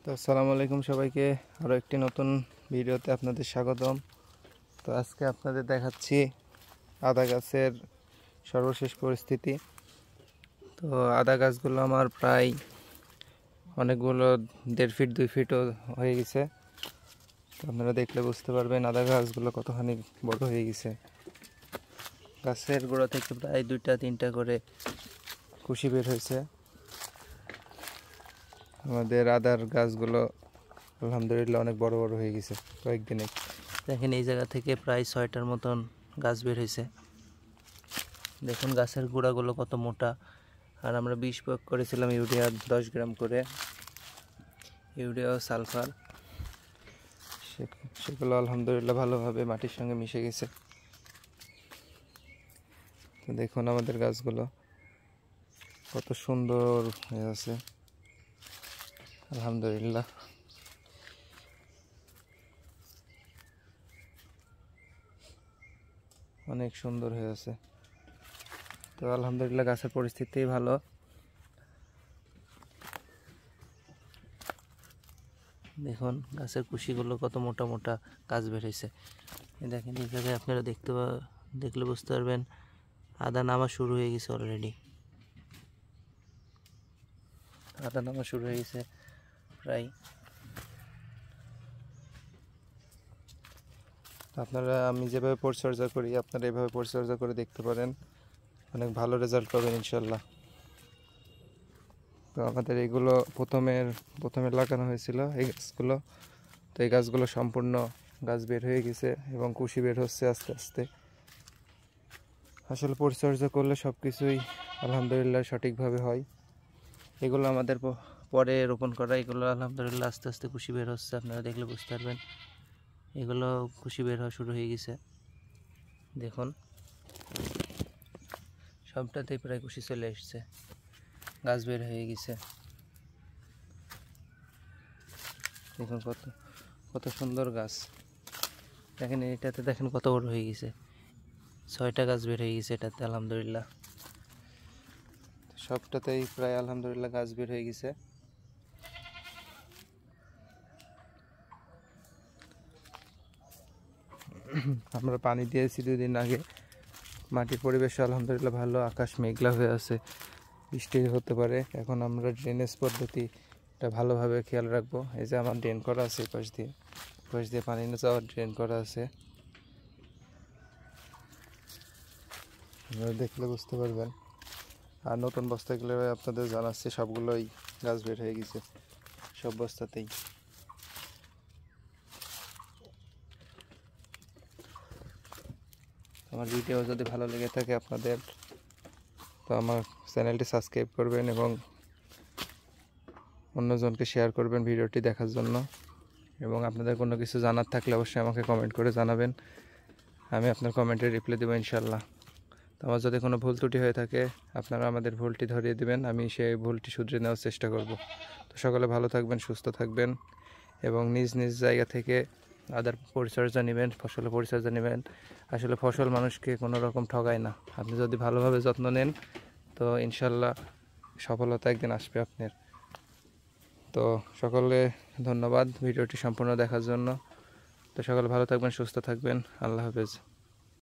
তো আসসালামু আলাইকুম সবাইকে, আরও একটি নতুন ভিডিওতে আপনাদের স্বাগতম। তো আজকে আপনাদের দেখাচ্ছি আদা গাছের সর্বশেষ পরিস্থিতি। তো আদা গাছগুলো আমার প্রায় অনেকগুলো 1.5 ফিট 2 ফিটও হয়ে গেছে। তো আপনারা দেখলে বুঝতে পারবেন আদা গাছগুলো কতখানি বড় হয়ে গেছে। গাছের গোড়া থেকে প্রায় 2-3টা করে কুশি বের হয়েছে। আমাদের আদার গাছগুলো আলহামদুলিল্লাহ অনেক বড় বড় হয়ে গেছে কয়েকদিনে। দেখেন এই জায়গা থেকে প্রায় 6টার মতন গাছ বের হয়েছে। দেখুন গাছের গোড়াগুলো কত মোটা। আর আমরা বিষ প্রয়োগ করেছিলাম ইউরিয়া 10 গ্রাম করে, ইউরিয়া ও সালফার। সেগুলো আলহামদুলিল্লাহ ভালোভাবে মাটির সঙ্গে মিশে গেছে। তো দেখুন আমাদের গাছগুলো কত সুন্দর হয়ে আছে আলহামদুলিল্লাহ। অনেক সুন্দর হয়ে আছে। তো আলহামদুলিল্লাহ গাছের পরিস্থিতি ভালো। দেখুন গাছের কুশিগুলো কত মোটা মোটা গাছ বের হয়েছে। দেখেন এই জায়গায় আপনারা দেখলে বুঝতে পারবেন আদা নামা শুরু হয়ে গেছে অলরেডি। আদা নামা শুরু হয়ে গেছে প্রায়। আপনারা আমি যেভাবে পরিচর্যা করি আপনারা এভাবে পরিচর্যা করে দেখতে পারেন, অনেক ভালো রেজাল্ট পাবেন ইনশাল্লাহ। তো আমাদের এইগুলো প্রথমে লাগানো হয়েছিল এই গাছগুলো। তো এই গাছগুলো সম্পূর্ণ গাছ বের হয়ে গেছে এবং কুশি বের হচ্ছে আস্তে আস্তে। আসলে পরিচর্যা করলে সব কিছুই আলহামদুলিল্লাহ সঠিকভাবে হয়। এগুলো আমাদের পরে রোপণ করা, এগুলো আলহামদুলিল্লাহ আস্তে আস্তে কুশি বের হচ্ছে। আপনারা দেখলে বুঝতে পারবেন এগুলো কুশি বের হওয়া শুরু হয়ে গেছে। দেখুন সবটাতেই প্রায় কুশি চলে এসছে, গাছ বের হয়ে গেছে। দেখুন কত সুন্দর গাছ। দেখেন এটাতে দেখেন কত বড় হয়ে গেছে, 6টা গাছ বের হয়ে গেছে এটাতে আলহামদুলিল্লাহ। সবটাতেই প্রায় আলহামদুলিল্লাহ গাছ বের হয়ে গেছে। আমরা পানি দিয়েছি 2 দিন আগে। মাটির পরিবেশ আলহামদুলিল্লাহ ভালো, আকাশ মেঘলা হয়ে আছে, বৃষ্টি হতে পারে। এখন আমরা ড্রেনেজ পদ্ধতিটা ভালোভাবে খেয়াল রাখবো। এই যে আমার ড্রেন করা আছে, পাশ দিয়ে পানি না যাওয়ার ড্রেন করা আছে, আপনারা দেখলে বুঝতে পারবেন। আর নতুন বস্তাগুলো আপনাদের জানাচ্ছি, সবগুলোই গাছ বের হয়ে গেছে সব বস্তাতেই। আমার ভিডিও যদি ভালো লেগে থাকে আপনাদের, তো আমার চ্যানেলটি সাবস্ক্রাইব করবেন এবং অন্যজনকে শেয়ার করবেন ভিডিওটি দেখার জন্য। এবং আপনাদের কোনো কিছু জানার থাকলে অবশ্যই আমাকে কমেন্ট করে জানাবেন, আমি আপনার কমেন্টে রিপ্লাই দেবো ইনশাল্লাহ। তো আমার যদি কোনো ভুল ত্রুটি হয়ে থাকে আপনারা আমাদের ভুলটি ধরিয়ে দেবেন, আমি সেই ভুলটি শুধরে নেওয়ার চেষ্টা করব। তো সকলে ভালো থাকবেন, সুস্থ থাকবেন এবং নিজ নিজ জায়গা থেকে আদার পরিচর্যা নেবেন, ফসলের পরিচর্যা নেবেন। আসলে ফসল মানুষকে কোনো রকম ঠগায় না। আপনি যদি ভালোভাবে যত্ন নেন তো ইনশাল্লাহ সফলতা একদিন আসবে আপনার। তো সকলে ধন্যবাদ ভিডিওটি সম্পূর্ণ দেখার জন্য। তো সকলে ভালো থাকবেন, সুস্থ থাকবেন। আল্লাহ হাফেজ।